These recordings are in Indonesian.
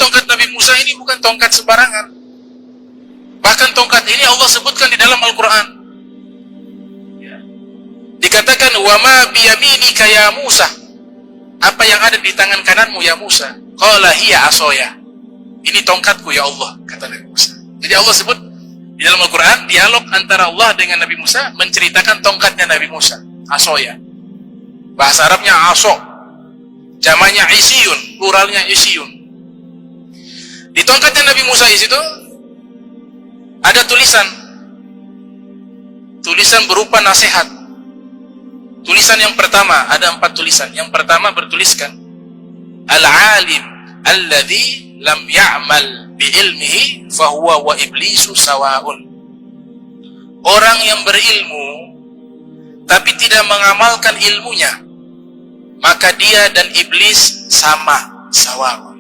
tongkat Nabi Musa ini bukan tongkat sembarangan. Bahkan tongkat ini Allah sebutkan di dalam Al-Quran. Dikatakan, wa ma biyaminika ya Musa. Apa yang ada di tangan kananmu ya Musa? Qala hiya asoya. Ini tongkatku ya Allah, kata Nabi Musa. Jadi Allah sebut di dalam Al-Quran, dialog antara Allah dengan Nabi Musa menceritakan tongkatnya Nabi Musa, asoya. Bahasa Arabnya aso, jamaknya isiyun, pluralnya isiyun. Di tongkatnya Nabi Musa di situ ada tulisan berupa nasihat. Tulisan yang pertama, ada 4 tulisan. Yang pertama bertuliskan, al-alim alladhi lam ya'mal bi'ilmihi fahuwa wa iblisu sawa'un. Orang yang berilmu tapi tidak mengamalkan ilmunya, maka dia dan iblis sama, sawa'un.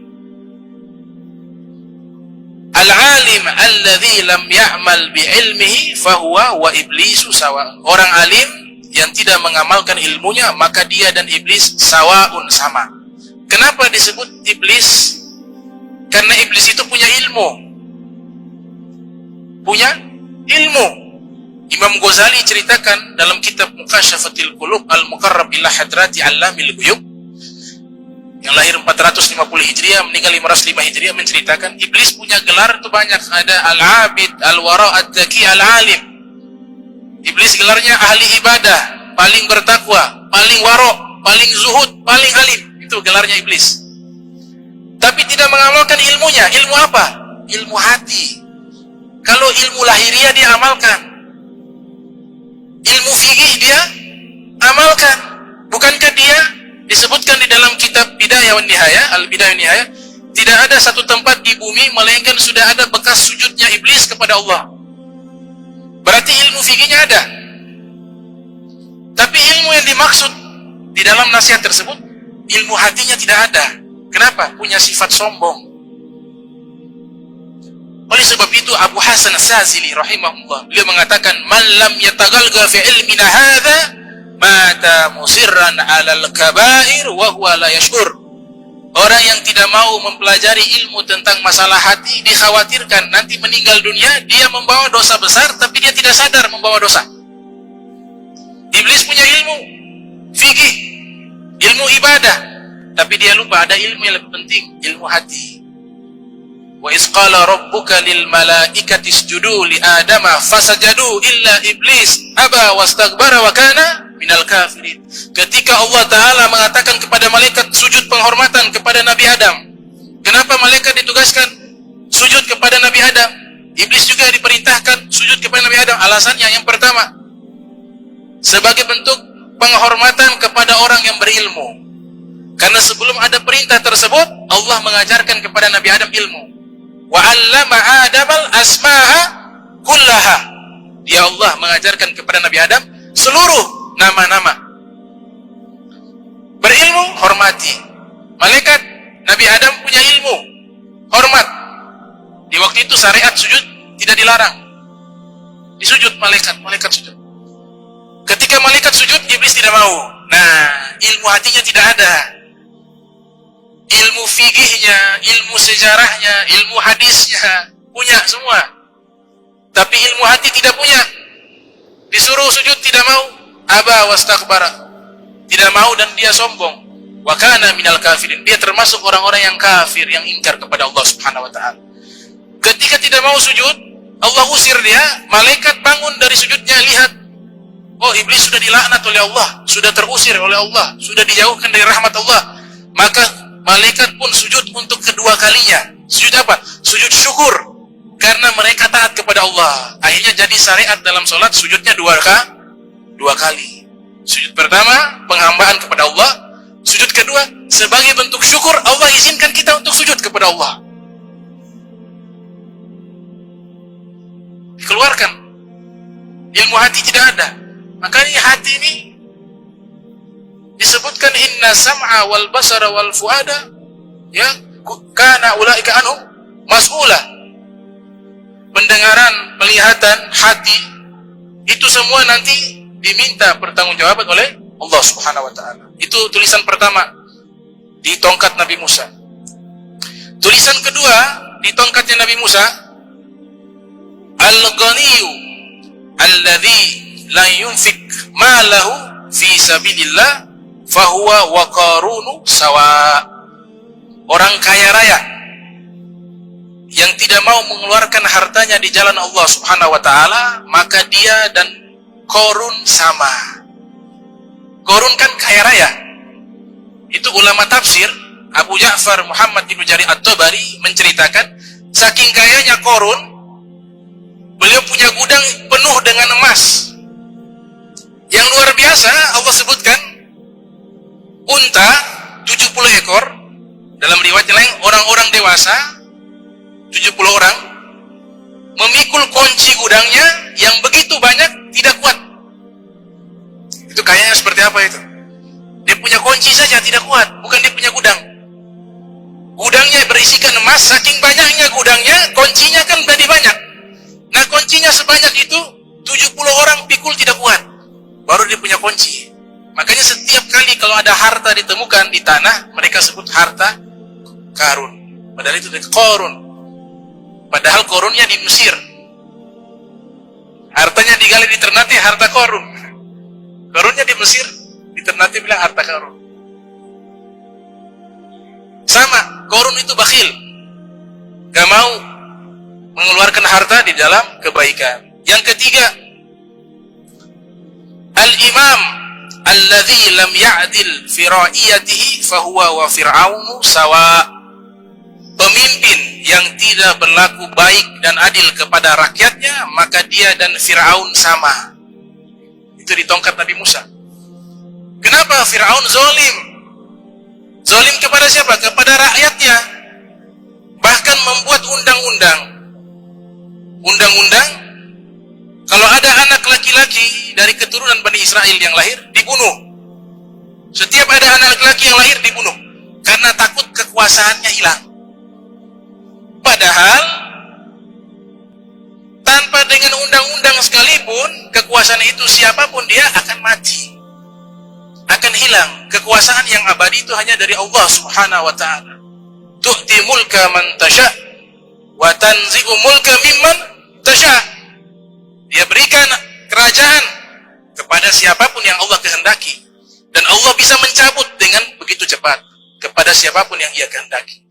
Al-alim alladhi lam ya'mal bi'ilmihi fahuwa wa iblisu sawa'un. Orang alim yang tidak mengamalkan ilmunya, maka dia dan iblis sawa'un, sama. Kenapa disebut iblis? Karena iblis itu punya ilmu. Punya ilmu. Imam Ghazali ceritakan dalam kitab Mukasyafatil Qulub Al-Muqarrab ila Hadrati Allamil Ghuyub, yang lahir 450 Hijriah, meninggal 505 Hijriah, menceritakan iblis punya gelar itu banyak. Ada Al-Abid, Al-Wara, Ad-Daki, Al-Alim. Iblis gelarnya ahli ibadah, paling bertakwa, paling waro, paling zuhud, paling alim. Itu gelarnya iblis. Tapi tidak mengamalkan ilmunya. Ilmu apa? Ilmu hati. Kalau ilmu lahiriah dia amalkan, ilmu fikih dia amalkan. Bukankah dia disebutkan di dalam kitab Bidayah wan Nihayah, Al-Bidayah wan Nihayah, tidak ada satu tempat di bumi melainkan sudah ada bekas sujudnya iblis kepada Allah. Berarti ilmu fikihnya ada. Tapi ilmu yang dimaksud di dalam nasihat tersebut, ilmu hatinya tidak ada. Kenapa? Punya sifat sombong. Oleh sebab itu Abu Hasan As-Sazili rahimahullah, beliau mengatakan, man lam yatagalga fi ilmina hadha mata musirran 'alal kabair wa huwa la yashur. Orang yang tidak mau mempelajari ilmu tentang masalah hati, dikhawatirkan nanti meninggal dunia dia membawa dosa besar, tapi dia tidak sadar membawa dosa. Iblis punya ilmu fikih, ilmu ibadah, tapi dia lupa ada ilmu yang lebih penting, ilmu hati. Wa iz qala rabbuka lil malaikati isjudu li adama fasajadu illa iblis aba wastakbara wa kana minal kafirin. Ketika Allah Ta'ala mengatakan kepada malaikat sujud penghormatan kepada Nabi Adam, kenapa malaikat ditugaskan sujud kepada Nabi Adam? Iblis juga diperintahkan sujud kepada Nabi Adam. Alasannya yang pertama, sebagai bentuk penghormatan kepada orang yang berilmu. Karena sebelum ada perintah tersebut, Allah mengajarkan kepada Nabi Adam ilmu. Wa 'allama Adamal asma'a kullaha. Dia Allah mengajarkan kepada Nabi Adam seluruh nama-nama. Berilmu, hormati. Malaikat, Nabi Adam punya ilmu, hormat. Di waktu itu syariat sujud tidak dilarang. Disujud malaikat sujud. Ketika malaikat sujud, iblis tidak mau. Nah, ilmu hatinya tidak ada. Ilmu fikihnya, ilmu sejarahnya, ilmu hadisnya punya semua. Tapi ilmu hati tidak punya. Disuruh sujud tidak mau. Aba wastakbara, tidak mau dan dia sombong. Wa kana minal kafirin, dia termasuk orang-orang yang kafir, yang ingkar kepada Allah Subhanahu wa taala. Ketika tidak mau sujud, Allah usir dia. Malaikat bangun dari sujudnya, lihat, oh iblis sudah dilaknat oleh Allah, sudah terusir oleh Allah, sudah dijauhkan dari rahmat Allah. Maka malaikat pun sujud untuk kedua kalinya. Sujud apa? Sujud syukur, karena mereka taat kepada Allah. Akhirnya jadi syariat dalam sholat, sujudnya dua kali. Sujud pertama penghambaan kepada Allah, sujud kedua sebagai bentuk syukur Allah izinkan kita untuk sujud kepada Allah. Dikeluarkan. Ilmu hati tidak ada. Makanya hati ini disebutkan inna sam'a wal basara wal fuada, ya, kana ulaika anhum mas'ula. Pendengaran, penglihatan, hati itu semua nanti diminta pertanggungjawaban oleh Allah Subhanahu wa taala. Itu tulisan pertama di tongkat Nabi Musa. Tulisan Tulisan kedua di tongkatnya Nabi Musa, Al-Ghaniyu alladzi la yunfik malahu fi sabilillah fahuwa wa Qarunu sawa. Orang kaya raya yang tidak mau mengeluarkan hartanya di jalan Allah Subhanahu wa taala, maka dia dan Qarun sama. Qarun kan kaya raya. Itu ulama tafsir Abu Ja'far Muhammad bin Jarir At-Tabari menceritakan, saking kayanya Qarun, beliau punya gudang penuh dengan emas. Yang luar biasa, Allah sebutkan unta 70 ekor, dalam riwayat lain orang-orang dewasa 70 orang memikul kunci gudangnya yang begitu banyak tidak kuat. Itu kayaknya seperti apa itu? Dia punya kunci saja tidak kuat, bukan dia punya gudang. Gudangnya berisikan emas, saking banyaknya gudangnya, kuncinya kan jadi banyak. Nah, kuncinya sebanyak itu 70 orang pikul tidak kuat, baru dia punya kunci. Makanya setiap kali kalau ada harta ditemukan di tanah, mereka sebut harta karun. Padahal itu Qarun. Padahal Qarunnya di Mesir. Hartanya digali di Ternate, harta Qarun. Qarunnya di Mesir, di Ternate bilang harta Qarun. Sama, Qarun itu bakhil, gak mau mengeluarkan harta di dalam kebaikan. Yang ketiga, Al-Imam alladzi lam ya'dil fi ra'iyatihi fahuwa wa fir'aunu sawa. Pemimpin yang tidak berlaku baik dan adil kepada rakyatnya, maka dia dan Fir'aun sama. Itu di tongkat Nabi Musa. Kenapa Fir'aun zalim? Zalim kepada siapa? Kepada rakyatnya. Bahkan membuat undang-undang. Undang-undang, kalau ada anak laki-laki dari keturunan Bani Israel yang lahir, dibunuh. Setiap ada anak laki-laki yang lahir, dibunuh. Karena takut kekuasaannya hilang. Padahal tanpa dengan undang-undang sekalipun, kekuasaan itu siapapun dia akan mati, akan hilang. Kekuasaan yang abadi itu hanya dari Allah Subhanahu wa taala. Tu'ti mulka man tasha wa tanzi'u mulka mimman tasha. Dia berikan kerajaan kepada siapapun yang Allah kehendaki, dan Allah bisa mencabut dengan begitu cepat kepada siapapun yang Ia kehendaki.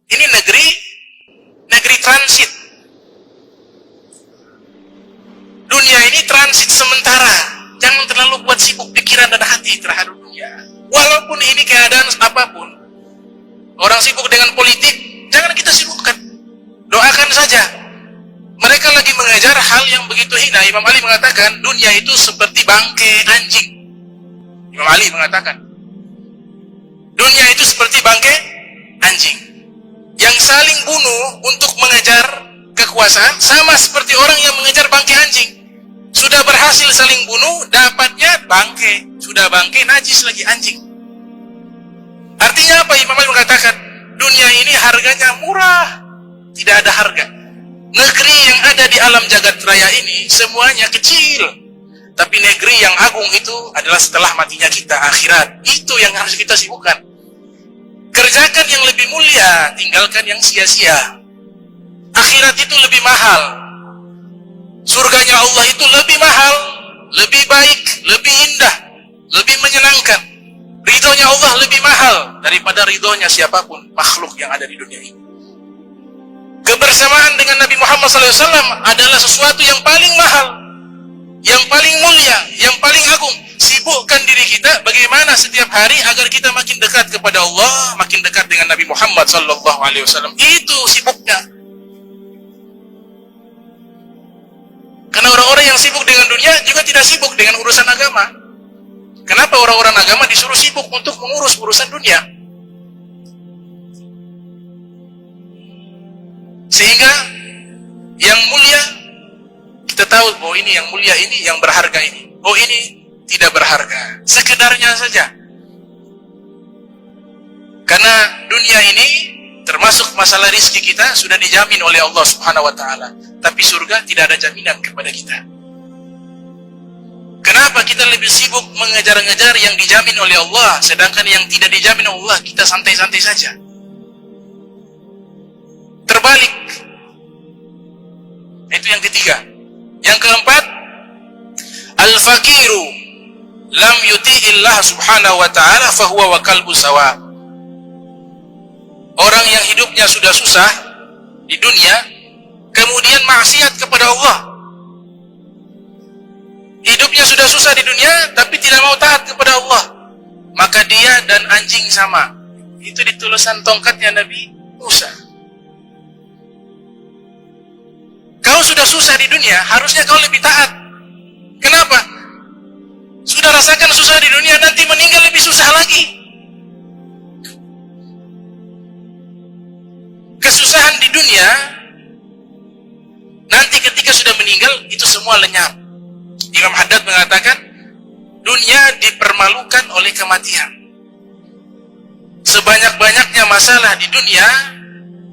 Ini negeri transit. Dunia ini transit sementara. Jangan terlalu buat sibuk pikiran dan hati terhadap dunia. Walaupun ini keadaan apapun. Orang sibuk dengan politik, jangan kita sibukkan. Doakan saja. Mereka lagi mengejar hal yang begitu hina. Imam Ali mengatakan, dunia itu seperti bangkai anjing. Imam Ali mengatakan, dunia itu seperti bangkai anjing yang saling bunuh untuk mengejar kekuasaan, sama seperti orang yang mengejar bangkai anjing. Sudah berhasil saling bunuh, dapatnya bangkai. Sudah bangkai, najis lagi anjing. Artinya apa? Imam Ali mengatakan, dunia ini harganya murah, tidak ada harga. Negeri yang ada di alam jagat raya ini semuanya kecil, tapi negeri yang agung itu adalah setelah matinya kita, akhirat. Itu yang harus kita sibukkan. Kerjakan yang lebih mulia, tinggalkan yang sia-sia. Akhirat itu lebih mahal. Surganya Allah itu lebih mahal, lebih baik, lebih indah, lebih menyenangkan. Ridhonya Allah lebih mahal daripada ridhonya siapapun makhluk yang ada di dunia ini. Kebersamaan dengan Nabi Muhammad SAW adalah sesuatu yang paling mahal, yang paling mulia, yang paling agung. Sibukkan diri kita bagaimana setiap hari agar kita makin dekat kepada Allah, makin dekat dengan Nabi Muhammad SAW. Itu sibuknya. Karena orang-orang yang sibuk dengan dunia juga tidak sibuk dengan urusan agama. Kenapa orang-orang agama disuruh sibuk untuk mengurus urusan dunia? Sehingga yang mulia kita tahu bahwa ini yang mulia, ini yang berharga ini. Oh, ini tidak berharga, sekedarnya saja. Karena dunia ini termasuk masalah rizki kita sudah dijamin oleh Allah Subhanahu wa taala, tapi surga tidak ada jaminan kepada kita. Kenapa kita lebih sibuk mengejar-ngejar yang dijamin oleh Allah, sedangkan yang tidak dijamin Allah kita santai-santai saja? terbalik. Itu yang ketiga. Yang keempat, al-faqiru lam yuti'illah subhanahu wa ta'ala fahuwa wa kalbu sawa. Orang yang hidupnya sudah susah di dunia, kemudian maksiat kepada Allah. Hidupnya sudah susah di dunia, tapi tidak mau taat kepada Allah, maka dia dan anjing sama. Itu di tulisan tongkatnya Nabi Musa. Kau sudah susah di dunia, harusnya kau lebih taat. Kenapa? Sudah rasakan susah di dunia, nanti meninggal lebih susah lagi. Kesusahan di dunia, nanti ketika sudah meninggal, itu semua lenyap. Imam Haddad mengatakan, dunia dipermalukan oleh kematian. Sebanyak-banyaknya masalah di dunia,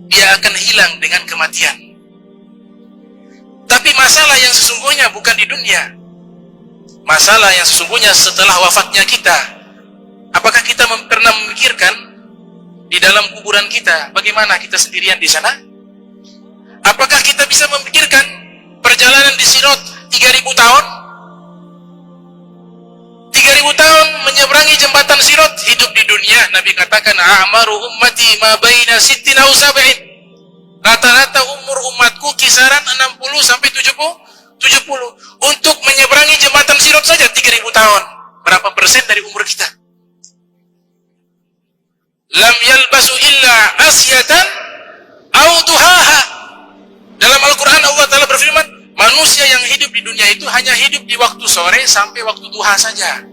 dia akan hilang dengan kematian. Tapi masalah yang sesungguhnya bukan di dunia. Masalah yang sesungguhnya setelah wafatnya kita. Apakah kita pernah memikirkan di dalam kuburan kita, bagaimana kita sendirian di sana? Apakah kita bisa memikirkan perjalanan di Sirat 3000 tahun? 3000 tahun menyeberangi jembatan Sirat, hidup di dunia. Nabi katakan, a'maru ummati ma baina sittin aw sab'in. Rata-rata umur umatku kisaran 60 sampai 70. Untuk menyeberangi jembatan Sirat saja 3000 tahun. Berapa persen dari umur kita? Lam yalbasu illa asyatan aw duhaha. Dalam Al-Quran Allah Ta'ala berfirman, manusia yang hidup di dunia itu hanya hidup di waktu sore sampai waktu duha saja.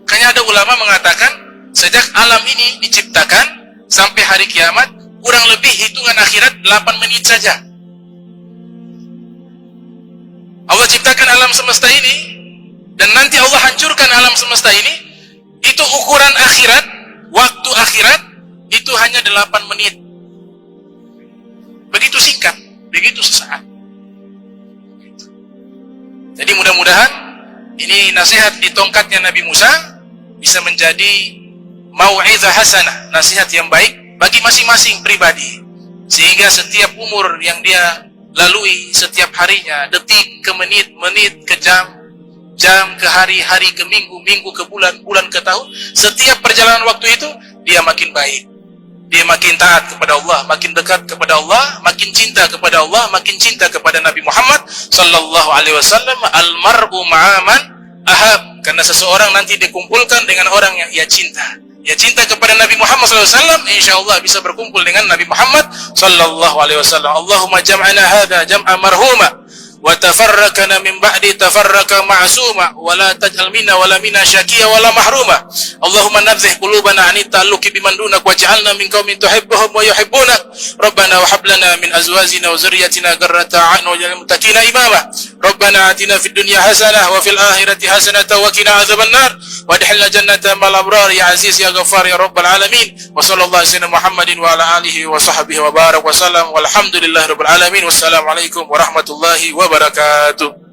Makanya ada ulama mengatakan, sejak alam ini diciptakan sampai hari kiamat, kurang lebih hitungan akhirat 8 menit saja. Allah ciptakan alam semesta ini, dan nanti Allah hancurkan alam semesta ini. Itu ukuran akhirat, waktu akhirat, itu hanya 8 menit. Begitu singkat, begitu sesaat. Jadi mudah-mudahan ini nasihat di tongkatnya Nabi Musa bisa menjadi mau'izah hasanah, nasihat yang baik bagi masing-masing pribadi, sehingga setiap umur yang dia lalui setiap harinya, detik ke menit, menit ke jam, jam ke hari, hari ke minggu, minggu ke bulan, bulan ke tahun, setiap perjalanan waktu itu dia makin baik, dia makin taat kepada Allah, makin dekat kepada Allah, makin cinta kepada Allah, makin cinta kepada Nabi Muhammad sallallahu alaihi wasallam. Almar'u ma'aman ahab, karena seseorang nanti dikumpulkan dengan orang yang ia cinta. Ia cinta kepada Nabi Muhammad SAW, insyaallah bisa berkumpul dengan Nabi Muhammad sallallahu alaihi wasallam. Allahumma jam'ana hadha jam'a marhuma wa tafarrakana min ba'di tafarraka ma'suma wa la taj'al minna wa la minna syaqiya wa la mahruma. Allahumma nadzih qulubana 'anit ta'alluqi biman dunak waj'alna min qaumin tuhibbuhum wa yuhibbunak. Rabbana wa hab lana min azwajina wa dhurriyyatina qurrata a'yun waj'alna muttaqina imama. Rabbana atina fid dunya hasanah wa fil akhirati hasanah wa qina adzabannar wa adkhilna jannata ma'al abrar ya aziz ya ghaffar ya rabbal alamin. Wa sallallahu alaihi Muhammadin wa ala alihi wa sahbihi wa barak wa sallam walhamdulillahi rabbil alamin. Wassalamu alaikum warahmatullahi wabarakatuh.